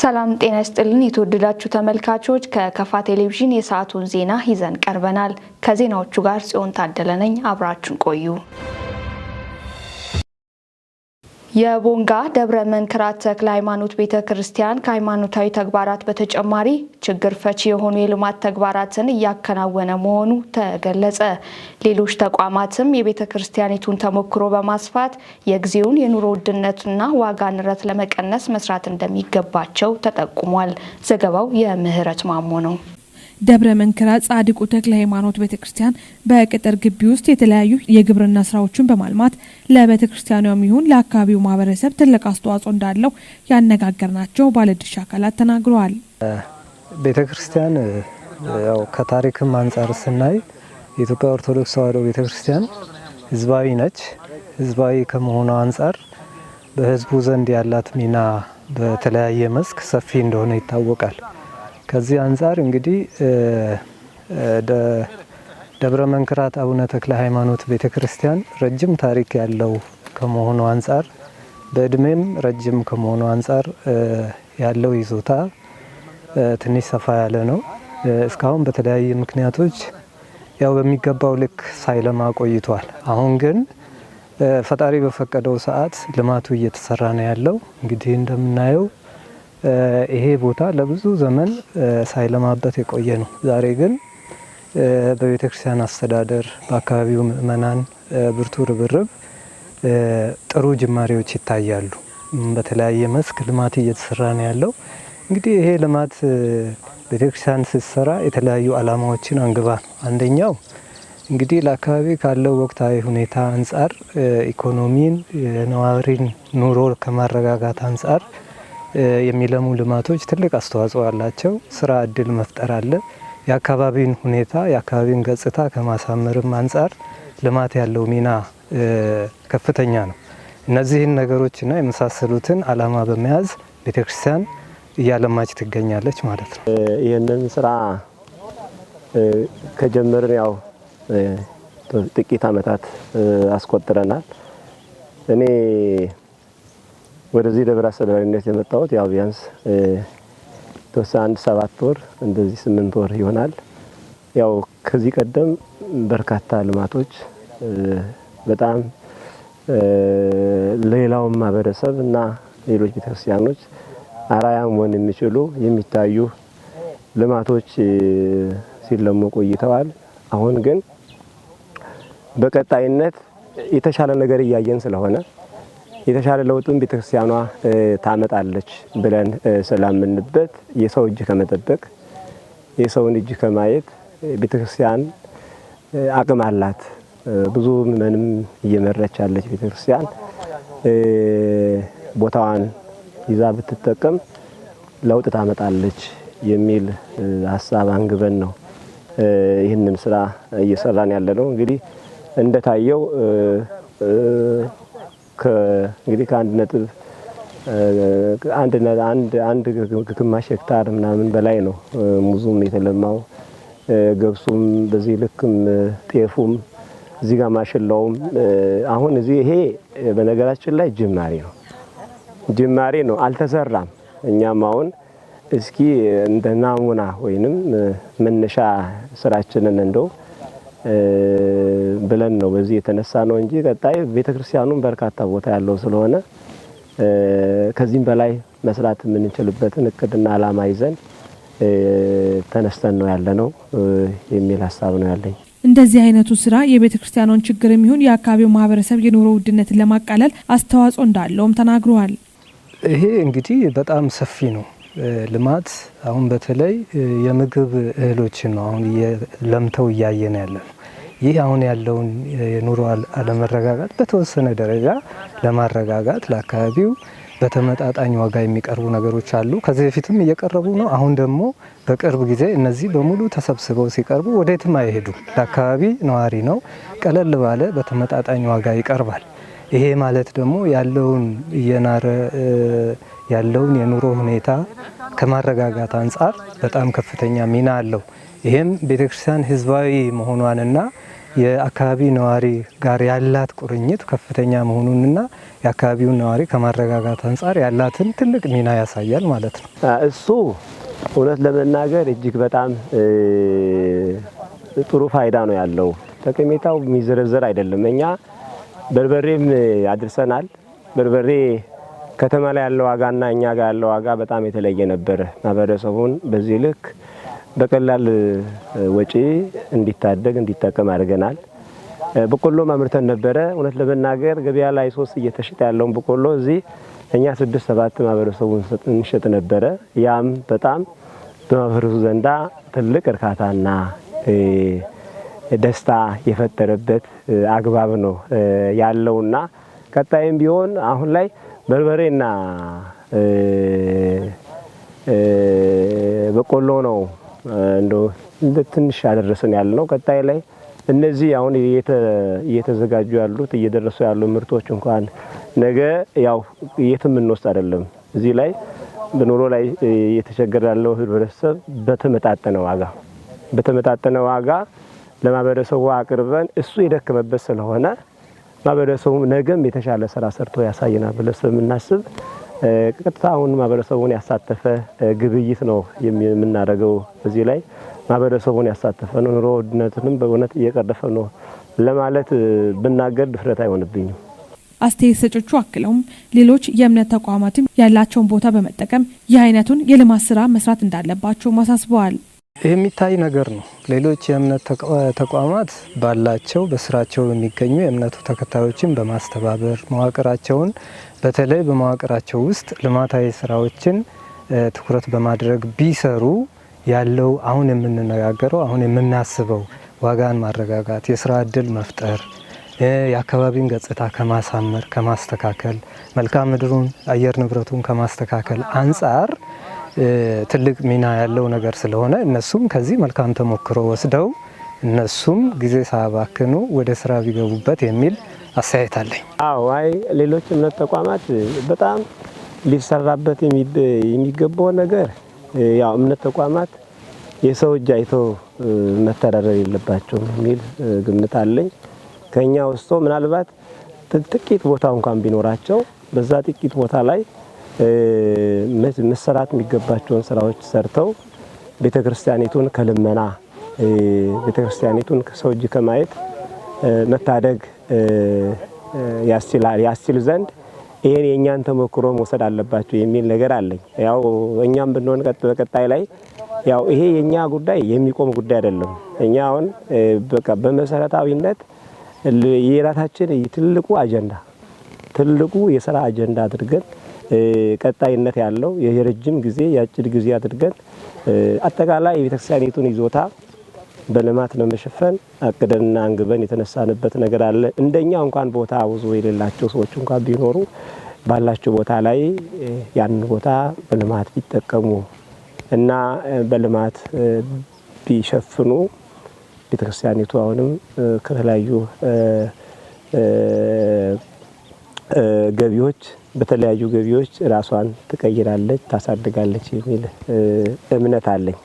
ሰላም ጤና ይስጥልን የተወደዳችሁ ተመልካቾች ከከፋ ቴሌቪዥን የሰዓቱን ዜና ይዘን ቀርበናል። ከዜናዎቹ ጋር ጽዮን ታደለ ነኝ። አብራችሁን ቆዩ። የቦንጋ ደብረ መንክራት ተክለ ሃይማኖት ቤተክርስቲያን ከሃይማኖታዊ ተግባራት በተጨማሪ ችግር ፈቺ የሆኑ የልማት ተግባራትን እያከናወነ መሆኑ ተገለጸ። ሌሎች ተቋማትም የቤተክርስቲያኒቱን ተሞክሮ በማስፋት የጊዜውን የኑሮ ውድነትና ዋጋ ንረት ለመቀነስ መስራት እንደሚገባቸው ተጠቁሟል። ዘገባው የምህረት ማሞ ነው። ደብረ መንክራት ጻድቁ ተክለ ሃይማኖት ቤተክርስቲያን በቅጥር ግቢ ውስጥ የተለያዩ የግብርና ስራዎችን በማልማት ለቤተክርስቲያኗም ይሁን ለአካባቢው ማህበረሰብ ትልቅ አስተዋጽኦ እንዳለው ያነጋገርናቸው ባለድርሻ አካላት ተናግረዋል። ቤተክርስቲያን ያው ከታሪክም አንፃር ስናይ የኢትዮጵያ ኦርቶዶክስ ተዋሕዶ ቤተክርስቲያን ህዝባዊ ነች። ህዝባዊ ከመሆኑ አንፃር በህዝቡ ዘንድ ያላት ሚና በተለያየ መስክ ሰፊ እንደሆነ ይታወቃል። ከዚህ አንፃር እንግዲህ ደብረ መንክራት አቡነ ተክለ ሃይማኖት ቤተክርስቲያን ረጅም ታሪክ ያለው ከመሆኑ አንፃር በእድሜም ረጅም ከመሆኑ አንፃር ያለው ይዞታ ትንሽ ሰፋ ያለ ነው። እስካሁን በተለያየ ምክንያቶች ያው በሚገባው ልክ ሳይለማ ቆይቷል። አሁን ግን ፈጣሪ በፈቀደው ሰዓት ልማቱ እየተሰራ ነው ያለው። እንግዲህ እንደምናየው ይሄ ቦታ ለብዙ ዘመን ሳይለማበት የቆየ ነው። ዛሬ ግን በቤተክርስቲያን አስተዳደር በአካባቢው ምእመናን ብርቱ ርብርብ ጥሩ ጅማሬዎች ይታያሉ። በተለያየ መስክ ልማት እየተሰራ ነው ያለው። እንግዲህ ይሄ ልማት ቤተክርስቲያን ስትሰራ የተለያዩ ዓላማዎችን አንግባ ነው። አንደኛው እንግዲህ ለአካባቢ ካለው ወቅታዊ ሁኔታ አንፃር ኢኮኖሚን የነዋሪን ኑሮ ከማረጋጋት አንፃር የሚለሙ ልማቶች ትልቅ አስተዋጽኦ አላቸው። ስራ እድል መፍጠር አለ። የአካባቢን ሁኔታ የአካባቢን ገጽታ ከማሳመርም አንፃር ልማት ያለው ሚና ከፍተኛ ነው። እነዚህን ነገሮችና የመሳሰሉትን ዓላማ በመያዝ ቤተክርስቲያን እያለማች ትገኛለች ማለት ነው። ይህንን ስራ ከጀመርን ያው ጥቂት ዓመታት አስቆጥረናል። እኔ ወደዚህ ደብረ አስተዳዳሪነት የመጣሁት ያው ቢያንስ ተወሰነ 7 ወር እንደዚህ 8 ወር ይሆናል። ያው ከዚህ ቀደም በርካታ ልማቶች በጣም ለሌላው ማህበረሰብ እና ሌሎች ቤተክርስቲያኖች አርአያ መሆን የሚችሉ የሚታዩ ልማቶች ሲለሙ ቆይተዋል። አሁን ግን በቀጣይነት የተሻለ ነገር እያየን ስለሆነ የተሻለ ለውጥም ቤተክርስቲያኗ ታመጣለች ብለን ስላምንበት የሰው እጅ ከመጠበቅ የሰውን እጅ ከማየት ቤተክርስቲያን አቅም አላት። ብዙ ምንም እየመረች ያለች ቤተክርስቲያን ቦታዋን ይዛ ብትጠቀም ለውጥ ታመጣለች የሚል ሀሳብ አንግበን ነው ይህንን ስራ እየሰራን ያለነው። እንግዲህ እንደታየው እንግዲህ አንድ ግማሽ ሄክታር ምናምን በላይ ነው ሙዙም የተለማው። ገብሱም በዚህ ልክም ጤፉም እዚህ ጋር ማሽላውም አሁን እዚህ ይሄ በነገራችን ላይ ጅማሬ ነው፣ አልተሰራም። እኛም አሁን እስኪ እንደ ናሙና ወይንም መነሻ ስራችንን እንደው ብለን ነው በዚህ የተነሳ ነው እንጂ ቀጣይ ቤተክርስቲያኑን በርካታ ቦታ ያለው ስለሆነ ከዚህም በላይ መስራት የምንችልበትን እቅድና ዓላማ ይዘን ተነስተን ነው ያለነው የሚል ሀሳብ ነው ያለኝ። እንደዚህ አይነቱ ስራ የቤተክርስቲያኑን ችግር የሚሆን የአካባቢው ማህበረሰብ የኑሮ ውድነትን ለማቃለል አስተዋጽኦ እንዳለውም ተናግረዋል። ይሄ እንግዲህ በጣም ሰፊ ነው ልማት። አሁን በተለይ የምግብ እህሎችን ነው አሁን ለምተው እያየን ያለን። ይህ አሁን ያለውን የኑሮ አለመረጋጋት በተወሰነ ደረጃ ለማረጋጋት ለአካባቢው በተመጣጣኝ ዋጋ የሚቀርቡ ነገሮች አሉ። ከዚህ በፊትም እየቀረቡ ነው። አሁን ደግሞ በቅርብ ጊዜ እነዚህ በሙሉ ተሰብስበው ሲቀርቡ ወዴትም አይሄዱም። ለአካባቢ ነዋሪ ነው ቀለል ባለ በተመጣጣኝ ዋጋ ይቀርባል። ይሄ ማለት ደግሞ ያለውን እየናረ ያለውን የኑሮ ሁኔታ ከማረጋጋት አንፃር በጣም ከፍተኛ ሚና አለው። ይሄም ቤተክርስቲያን ህዝባዊ መሆኗንና የአካባቢ ነዋሪ ጋር ያላት ቁርኝት ከፍተኛ መሆኑንና የአካባቢውን ነዋሪ ከማረጋጋት አንጻር ያላትን ትልቅ ሚና ያሳያል ማለት ነው። እሱ እውነት ለመናገር እጅግ በጣም ጥሩ ፋይዳ ነው ያለው። ጠቀሜታው የሚዘረዘር አይደለም። እኛ በርበሬም አድርሰናል። በርበሬ ከተማ ላይ ያለው ዋጋና እኛ ጋር ያለው ዋጋ በጣም የተለየ ነበር። ማህበረሰቡን በዚህ ልክ በቀላል ወጪ እንዲታደግ እንዲጠቀም አድርገናል። በቆሎ ማምርተን ነበረ። እውነት ለመናገር ገበያ ላይ 3 እየተሸጠ ያለውን በቆሎ እዚህ እኛ 6-7 ማህበረሰቡን እንሸጥ ነበረ። ያም በጣም በማህበረሰቡ ዘንዳ ትልቅ እርካታና ደስታ የፈጠረበት አግባብ ነው ያለውና ቀጣይም ቢሆን አሁን ላይ በርበሬና በቆሎ ነው እንደው ትንሽ ያደረሰን ያለው። ቀጣይ ላይ እነዚህ አሁን እየተዘጋጁ ያሉት እየደረሱ ያሉ ምርቶች እንኳን ነገ ያው የትም እንወስድ አይደለም። እዚህ ላይ በኑሮ ላይ እየተቸገረ ያለው ህብረተሰብ በተመጣጠነ ዋጋ ለማህበረሰቡ አቅርበን እሱ የደከመበት ስለሆነ ማህበረሰቡ ነገም የተሻለ ስራ ሰርቶ ያሳየናል ብለን ስለምናስብ ቀጥታ አሁን ማህበረሰቡን ያሳተፈ ግብይት ነው የምናደርገው። እዚህ ላይ ማህበረሰቡን ያሳተፈ ነው። ኑሮ ውድነትንም በእውነት እየቀረፈ ነው ለማለት ብናገር ድፍረት አይሆንብኝም። አስተያየት ሰጪዎቹ አክለውም ሌሎች የእምነት ተቋማትም ያላቸውን ቦታ በመጠቀም የአይነቱን የልማት ስራ መስራት እንዳለባቸው አሳስበዋል። የሚታይ ነገር ነው። ሌሎች የእምነት ተቋማት ባላቸው በስራቸው የሚገኙ የእምነቱ ተከታዮችን በማስተባበር መዋቅራቸውን በተለይ በመዋቅራቸው ውስጥ ልማታዊ ስራዎችን ትኩረት በማድረግ ቢሰሩ ያለው አሁን የምንነጋገረው አሁን የምናስበው ዋጋን ማረጋጋት፣ የስራ እድል መፍጠር፣ የአካባቢን ገጽታ ከማሳመር ከማስተካከል፣ መልክዓ ምድሩን አየር ንብረቱን ከማስተካከል አንጻር ትልቅ ሚና ያለው ነገር ስለሆነ እነሱም ከዚህ መልካም ተሞክሮ ወስደው እነሱም ጊዜ ሳያባክኑ ወደ ስራ ቢገቡበት የሚል አስተያየት አለኝ። አይ ሌሎች እምነት ተቋማት በጣም ሊሰራበት የሚገባው ነገር ያው እምነት ተቋማት የሰው እጅ አይተው መተዳደር የለባቸውም የሚል ግምት አለኝ። ከኛ ውስጥ ምናልባት ጥቂት ቦታ እንኳን ቢኖራቸው በዛ ጥቂት ቦታ ላይ መሰራት የሚገባቸውን ስራዎች ሰርተው ቤተክርስቲያኒቱን ከልመና ቤተክርስቲያኒቱን ከሰው እጅ ከማየት መታደግ ያስችል ዘንድ ይሄን የኛን ተሞክሮ መውሰድ አለባቸው የሚል ነገር አለኝ። ያው እኛም ብንሆን በቀጣይ ላይ ያው ይሄ የኛ ጉዳይ የሚቆም ጉዳይ አይደለም። እኛ አሁን በቃ በመሰረታዊነት የራሳችን ትልቁ የሥራ አጀንዳ አድርገን ቀጣይነት ያለው የረጅም ጊዜ የአጭር ጊዜ አድርገን አጠቃላይ የቤተክርስቲያኒቱን ይዞታ በልማት ለመሸፈን አቅደንና አንግበን የተነሳንበት ነገር አለ። እንደኛ እንኳን ቦታ ብዙ የሌላቸው ሰዎች እንኳን ቢኖሩ ባላቸው ቦታ ላይ ያን ቦታ በልማት ቢጠቀሙ እና በልማት ቢሸፍኑ ቤተክርስቲያኒቱ አሁንም ከተለያዩ በተለያዩ ገቢዎች ራሷን ትቀይራለች፣ ታሳድጋለች የሚል እምነት አለኝ።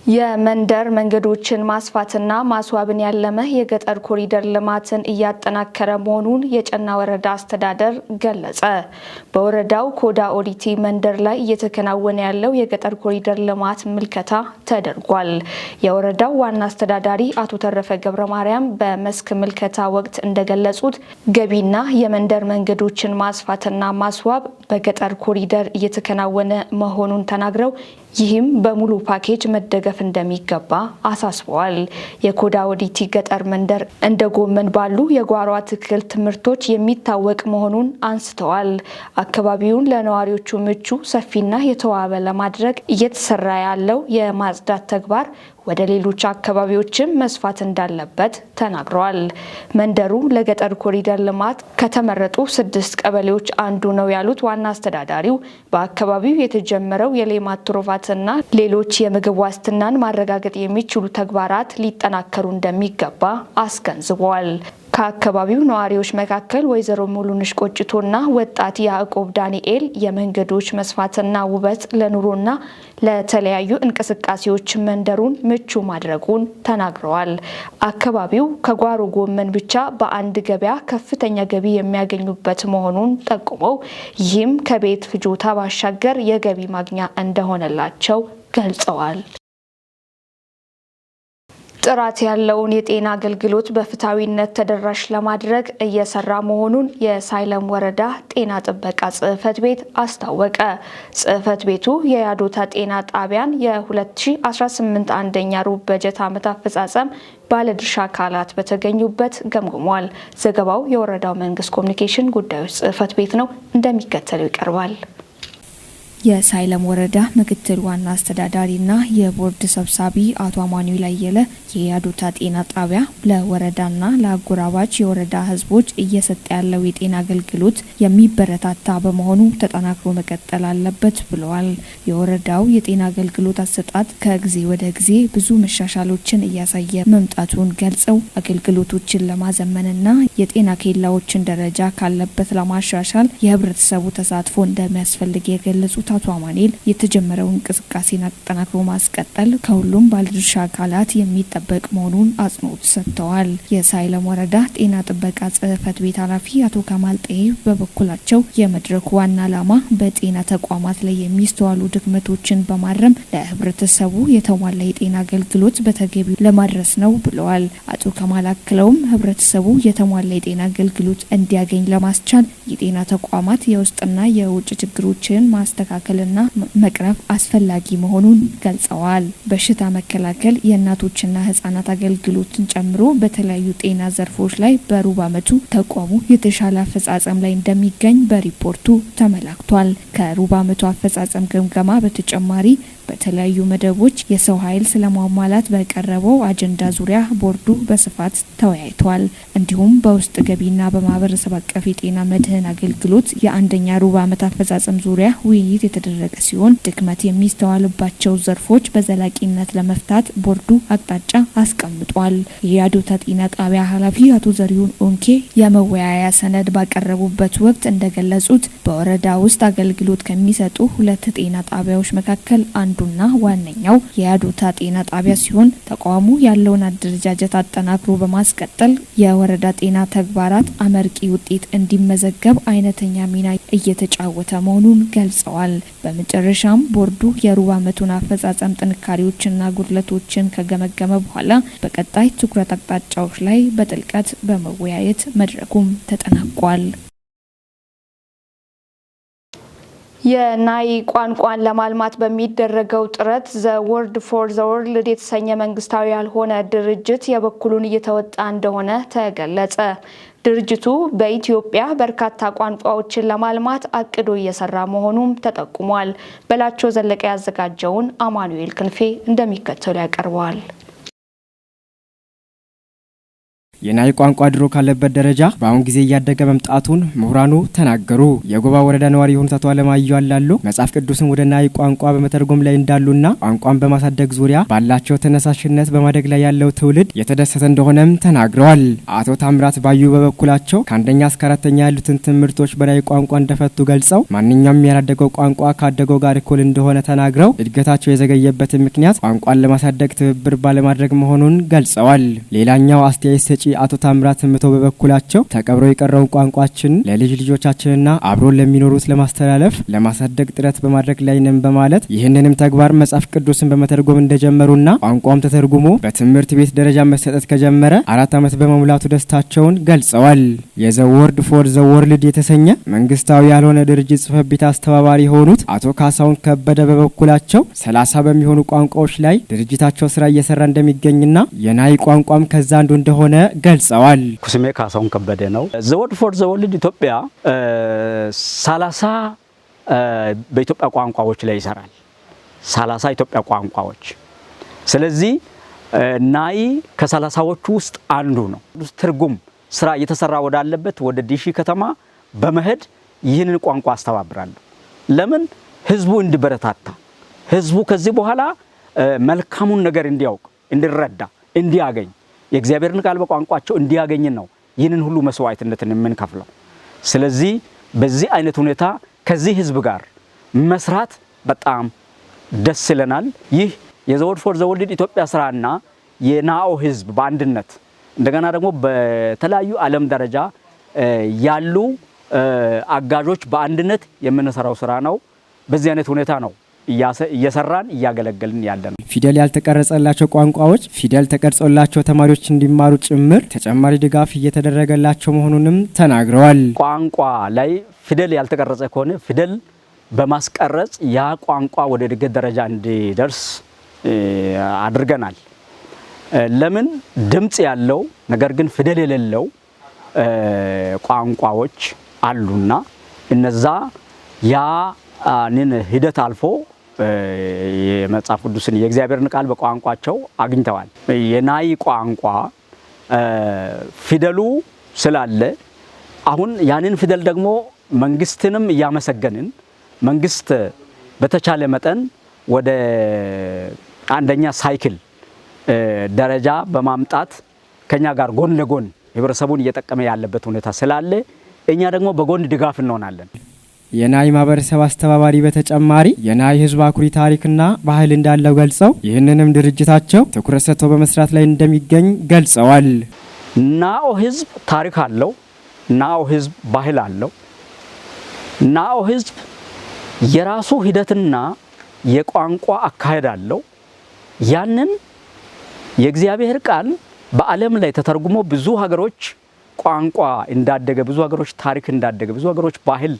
የመንደር መንገዶችን ማስፋትና ማስዋብን ያለመ የገጠር ኮሪደር ልማትን እያጠናከረ መሆኑን የጨና ወረዳ አስተዳደር ገለጸ። በወረዳው ኮዳ ኦዲቲ መንደር ላይ እየተከናወነ ያለው የገጠር ኮሪደር ልማት ምልከታ ተደርጓል። የወረዳው ዋና አስተዳዳሪ አቶ ተረፈ ገብረ ማርያም በመስክ ምልከታ ወቅት እንደገለጹት ገቢና የመንደር መንገዶችን ማስፋትና ማስዋብ በገጠር ኮሪደር እየተከናወነ መሆኑን ተናግረው ይህም በሙሉ ፓኬጅ መደገፍ እንደሚገባ አሳስበዋል። የኮዳ ኦዲቲ ገጠር መንደር እንደ ጎመን ባሉ የጓሮ አትክልት ምርቶች የሚታወቅ መሆኑን አንስተዋል። አካባቢውን ለነዋሪዎቹ ምቹ፣ ሰፊና የተዋበ ለማድረግ እየተሰራ ያለው የማጽዳት ተግባር ወደ ሌሎች አካባቢዎችም መስፋት እንዳለበት ተናግረዋል። መንደሩ ለገጠር ኮሪደር ልማት ከተመረጡ 6 ቀበሌዎች አንዱ ነው ያሉት ዋና አስተዳዳሪው በአካባቢው የተጀመረው የሌማት ትሩፋትና ሌሎች የምግብ ዋስትናን ማረጋገጥ የሚችሉ ተግባራት ሊጠናከሩ እንደሚገባ አስገንዝበዋል። ከአካባቢው ነዋሪዎች መካከል ወይዘሮ ሙሉንሽ ቆጭቶና ወጣት ያዕቆብ ዳንኤል የመንገዶች መስፋትና ውበት ለኑሮና ለተለያዩ እንቅስቃሴዎች መንደሩን ምቹ ማድረጉን ተናግረዋል። አካባቢው ከጓሮ ጎመን ብቻ በአንድ ገበያ ከፍተኛ ገቢ የሚያገኙበት መሆኑን ጠቁመው ይህም ከቤት ፍጆታ ባሻገር የገቢ ማግኛ እንደሆነላቸው ገልጸዋል። ጥራት ያለውን የጤና አገልግሎት በፍትሃዊነት ተደራሽ ለማድረግ እየሰራ መሆኑን የሳይለም ወረዳ ጤና ጥበቃ ጽሕፈት ቤት አስታወቀ። ጽሕፈት ቤቱ የያዶታ ጤና ጣቢያን የ2018 አንደኛ ሩብ በጀት ዓመት አፈጻጸም ባለድርሻ አካላት በተገኙበት ገምግሟል። ዘገባው የወረዳው መንግስት ኮሚኒኬሽን ጉዳዮች ጽሕፈት ቤት ነው፣ እንደሚከተለው ይቀርባል። የሳይለም ወረዳ ምክትል ዋና አስተዳዳሪና የቦርድ ሰብሳቢ አቶ አማኑኤል አየለ የያዶታ ጤና ጣቢያ ለወረዳና ለአጎራባች የወረዳ ህዝቦች እየሰጠ ያለው የጤና አገልግሎት የሚበረታታ በመሆኑ ተጠናክሮ መቀጠል አለበት ብለዋል። የወረዳው የጤና አገልግሎት አሰጣጥ ከጊዜ ወደ ጊዜ ብዙ መሻሻሎችን እያሳየ መምጣቱን ገልጸው አገልግሎቶችን ለማዘመንና የጤና ኬላዎችን ደረጃ ካለበት ለማሻሻል የህብረተሰቡ ተሳትፎ እንደሚያስፈልግ የገለጹት አቶ አማኑኤል የተጀመረው እንቅስቃሴን አጠናክሮ ማስቀጠል ከሁሉም ባለድርሻ አካላት የሚጠበቅ መሆኑን አጽንኦት ሰጥተዋል። የሳይለም ወረዳ ጤና ጥበቃ ጽሕፈት ቤት ኃላፊ አቶ ከማል ጠይብ በበኩላቸው የመድረኩ ዋና ዓላማ በጤና ተቋማት ላይ የሚስተዋሉ ድክመቶችን በማረም ለህብረተሰቡ የተሟላ የጤና አገልግሎት በተገቢው ለማድረስ ነው ብለዋል። አቶ ከማል አክለውም ህብረተሰቡ የተሟላ የጤና አገልግሎት እንዲያገኝ ለማስቻል የጤና ተቋማት የውስጥና የውጭ ችግሮችን ማስተካከልና መቅረፍ አስፈላጊ መሆኑን ገልጸዋል። በሽታ መከላከል፣ የእናቶችና ህጻናት አገልግሎትን ጨምሮ በተለያዩ ጤና ዘርፎች ላይ በሩብ ዓመቱ ተቋሙ የተሻለ አፈጻጸም ላይ እንደሚገኝ በሪፖርቱ ተመላክቷል። ከሩብ ዓመቱ አፈጻጸም ግምገማ በተጨማሪ በተለያዩ መደቦች የሰው ኃይል ስለማሟላት በቀረበው አጀንዳ ዙሪያ ቦርዱ በስፋት ተወያይቷል። እንዲሁም በውስጥ ገቢና በማህበረሰብ አቀፍ የጤና መድህን አገልግሎት የአንደኛ ሩብ ዓመት አፈጻጸም ዙሪያ ውይይት የተደረገ ሲሆን ድክመት የሚስተዋልባቸው ዘርፎች በዘላቂነት ለመፍታት ቦርዱ አቅጣጫ አስቀምጧል። የያዶታ ጤና ጣቢያ ኃላፊ አቶ ዘሪሁን ኦንኬ የመወያያ ሰነድ ባቀረቡበት ወቅት እንደገለጹት በወረዳ ውስጥ አገልግሎት ከሚሰጡ 2 ጤና ጣቢያዎች መካከል አንዱና ዋነኛው የያዶታ ጤና ጣቢያ ሲሆን ተቋሙ ያለውን አደረጃጀት አጠናክሮ በማስቀጠል የወረዳ ጤና ተግባራት አመርቂ ውጤት እንዲመዘገብ አይነተኛ ሚና እየተጫወተ መሆኑን ገልጸዋል። በመጨረሻም ቦርዱ የሩብ ዓመቱን አፈጻጸም ጥንካሬዎችና ጉድለቶችን ከገመገመ በኋላ በቀጣይ ትኩረት አቅጣጫዎች ላይ በጥልቀት በመወያየት መድረኩም ተጠናቋል። የናይ ቋንቋን ለማልማት በሚደረገው ጥረት ዘ ወርድ ፎር ዘ ወርልድ የተሰኘ መንግስታዊ ያልሆነ ድርጅት የበኩሉን እየተወጣ እንደሆነ ተገለጸ። ድርጅቱ በኢትዮጵያ በርካታ ቋንቋዎችን ለማልማት አቅዶ እየሰራ መሆኑም ተጠቁሟል። በላቸው ዘለቀ ያዘጋጀውን አማኑኤል ክንፌ እንደሚከተሉ ያቀርበዋል። የናይ ቋንቋ ድሮ ካለበት ደረጃ በአሁን ጊዜ እያደገ መምጣቱን ምሁራኑ ተናገሩ። የጎባ ወረዳ ነዋሪ የሆኑት አቶ አለማየሁ አላሉ መጽሐፍ ቅዱስን ወደ ናይ ቋንቋ በመተርጎም ላይ እንዳሉና ቋንቋን በማሳደግ ዙሪያ ባላቸው ተነሳሽነት በማደግ ላይ ያለው ትውልድ የተደሰተ እንደሆነም ተናግረዋል። አቶ ታምራት ባዩ በበኩላቸው ከአንደኛ እስከ አራተኛ ያሉትን ትምህርቶች በናይ ቋንቋ እንደፈቱ ገልጸው ማንኛውም ያላደገው ቋንቋ ካደገው ጋር እኩል እንደሆነ ተናግረው እድገታቸው የዘገየበትን ምክንያት ቋንቋን ለማሳደግ ትብብር ባለማድረግ መሆኑን ገልጸዋል። ሌላኛው አስተያየት ሰጪ አቶ ታምራት ምቶ በበኩላቸው ተቀብሮ የቀረውን ቋንቋችን ለልጅ ልጆቻችንና አብሮን ለሚኖሩት ለማስተላለፍ ለማሳደግ ጥረት በማድረግ ላይ ነን በማለት ይህንንም ተግባር መጽሐፍ ቅዱስን በመተርጎም እንደጀመሩና ቋንቋም ተተርጉሞ በትምህርት ቤት ደረጃ መሰጠት ከጀመረ 4 ዓመት በመሙላቱ ደስታቸውን ገልጸዋል። የዘ ወርድ ፎር ዘ ወርልድ የተሰኘ መንግስታዊ ያልሆነ ድርጅት ጽሕፈት ቤት አስተባባሪ የሆኑት አቶ ካሳውን ከበደ በበኩላቸው 30 በሚሆኑ ቋንቋዎች ላይ ድርጅታቸው ስራ እየሰራ እንደሚገኝና የናይ ቋንቋም ከዛ አንዱ እንደሆነ ገልጸዋል። ስሜ ካሳውን ከበደ ነው። ዘ ወርድ ፎር ዘ ወርልድ ኢትዮጵያ 30 በኢትዮጵያ ቋንቋዎች ላይ ይሰራል። 30 ኢትዮጵያ ቋንቋዎች። ስለዚህ ናይ ከ30ዎቹ ውስጥ አንዱ ነው። ትርጉም ስራ እየተሰራ ወዳለበት ወደ ዲሺ ከተማ በመሄድ ይህንን ቋንቋ አስተባብራለሁ። ለምን ህዝቡ እንዲበረታታ፣ ህዝቡ ከዚህ በኋላ መልካሙን ነገር እንዲያውቅ፣ እንዲረዳ፣ እንዲያገኝ የእግዚአብሔርን ቃል በቋንቋቸው እንዲያገኝ ነው ይህንን ሁሉ መስዋዕትነትን የምንከፍለው። ስለዚህ በዚህ አይነት ሁኔታ ከዚህ ህዝብ ጋር መስራት በጣም ደስ ይለናል። ይህ የዘወድ ፎር ዘ ወርልድ ኢትዮጵያ ስራና የናኦ ህዝብ በአንድነት እንደገና ደግሞ በተለያዩ ዓለም ደረጃ ያሉ አጋዦች በአንድነት የምንሰራው ስራ ነው። በዚህ አይነት ሁኔታ ነው እየሰራን እያገለገልን ያለነው። ፊደል ያልተቀረጸላቸው ቋንቋዎች ፊደል ተቀርጾላቸው ተማሪዎች እንዲማሩ ጭምር ተጨማሪ ድጋፍ እየተደረገላቸው መሆኑንም ተናግረዋል። ቋንቋ ላይ ፊደል ያልተቀረጸ ከሆነ ፊደል በማስቀረጽ ያ ቋንቋ ወደ እድገት ደረጃ እንዲደርስ አድርገናል። ለምን ድምጽ ያለው ነገር ግን ፊደል የሌለው ቋንቋዎች አሉና እነዛ ያንን ሂደት አልፎ የመጽሐፍ ቅዱስን የእግዚአብሔርን ቃል በቋንቋቸው አግኝተዋል። የናይ ቋንቋ ፊደሉ ስላለ አሁን ያንን ፊደል ደግሞ መንግስትንም እያመሰገንን መንግስት በተቻለ መጠን ወደ አንደኛ ሳይክል ደረጃ በማምጣት ከኛ ጋር ጎን ለጎን ህብረተሰቡን እየጠቀመ ያለበት ሁኔታ ስላለ እኛ ደግሞ በጎን ድጋፍ እንሆናለን። የናይ ማህበረሰብ አስተባባሪ በተጨማሪ የናይ ህዝብ አኩሪ ታሪክና ባህል እንዳለው ገልጸው ይህንንም ድርጅታቸው ትኩረት ሰጥቶ በመስራት ላይ እንደሚገኝ ገልጸዋል። ናኦ ህዝብ ታሪክ አለው። ናኦ ህዝብ ባህል አለው። ናኦ ህዝብ የራሱ ሂደትና የቋንቋ አካሄድ አለው። ያንን የእግዚአብሔር ቃል በዓለም ላይ ተተርጉሞ ብዙ ሀገሮች ቋንቋ እንዳደገ፣ ብዙ ሀገሮች ታሪክ እንዳደገ፣ ብዙ ሀገሮች ባህል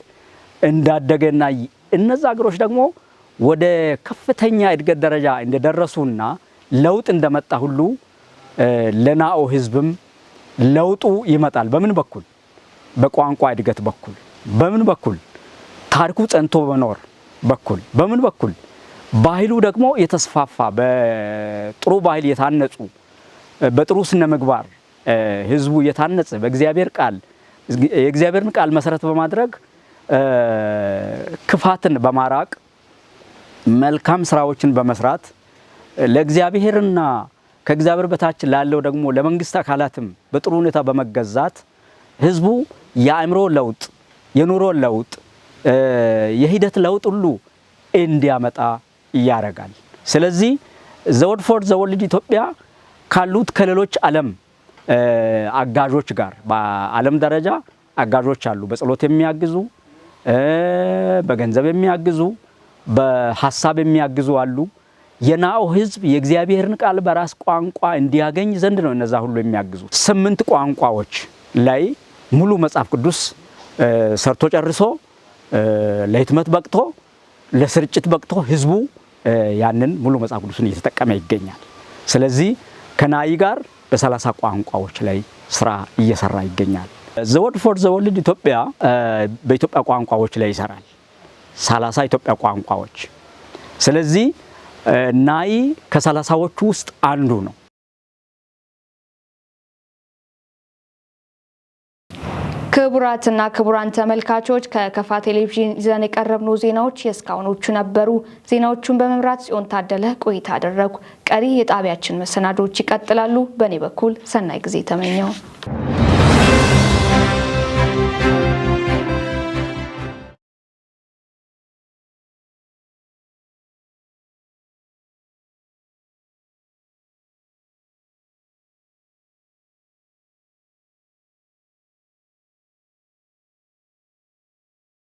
እንዳደገና እነዛ ሀገሮች ደግሞ ወደ ከፍተኛ እድገት ደረጃ እንደደረሱና ለውጥ እንደመጣ ሁሉ ለናኦ ህዝብም ለውጡ ይመጣል። በምን በኩል? በቋንቋ እድገት በኩል። በምን በኩል? ታሪኩ ጸንቶ በመኖር በኩል። በምን በኩል? ባህሉ ደግሞ የተስፋፋ በጥሩ ባህል የታነጹ በጥሩ ስነ ምግባር ህዝቡ የታነጸ በእግዚአብሔር ቃል የእግዚአብሔርን ቃል መሰረት በማድረግ ክፋትን በማራቅ መልካም ስራዎችን በመስራት ለእግዚአብሔርና ከእግዚአብሔር በታች ላለው ደግሞ ለመንግስት አካላትም በጥሩ ሁኔታ በመገዛት ህዝቡ የአእምሮ ለውጥ፣ የኑሮ ለውጥ፣ የሂደት ለውጥ ሁሉ እንዲያመጣ ያረጋል። ስለዚህ ዘወድ ፎር ዘ ወርልድ ኢትዮጵያ ካሉት ከሌሎች ዓለም አጋዦች ጋር በዓለም ደረጃ አጋዦች አሉ። በጸሎት የሚያግዙ፣ በገንዘብ የሚያግዙ፣ በሐሳብ የሚያግዙ አሉ። የናኦ ህዝብ የእግዚአብሔርን ቃል በራስ ቋንቋ እንዲያገኝ ዘንድ ነው እነዛ ሁሉ የሚያግዙ። 8 ቋንቋዎች ላይ ሙሉ መጽሐፍ ቅዱስ ሰርቶ ጨርሶ ለህትመት በቅቶ ለስርጭት በቅቶ ህዝቡ ያንን ሙሉ መጽሐፍ ቅዱስን እየተጠቀመ ይገኛል። ስለዚህ ከናይ ጋር በ30 ቋንቋዎች ላይ ስራ እየሰራ ይገኛል። ዘወድ ፎር ዘ ወርልድ ኢትዮጵያ በኢትዮጵያ ቋንቋዎች ላይ ይሰራል። 30 ኢትዮጵያ ቋንቋዎች። ስለዚህ ናይ ከ30ዎቹ ውስጥ አንዱ ነው። ክቡራትና ክቡራን ተመልካቾች ከከፋ ቴሌቪዥን ይዘን የቀረብነው ዜናዎች የእስካሁኖቹ ነበሩ። ዜናዎቹን በመምራት ጽዮን ታደለ ቆይታ አደረጉ። ቀሪ የጣቢያችን መሰናዶች ይቀጥላሉ። በእኔ በኩል ሰናይ ጊዜ ተመኘው።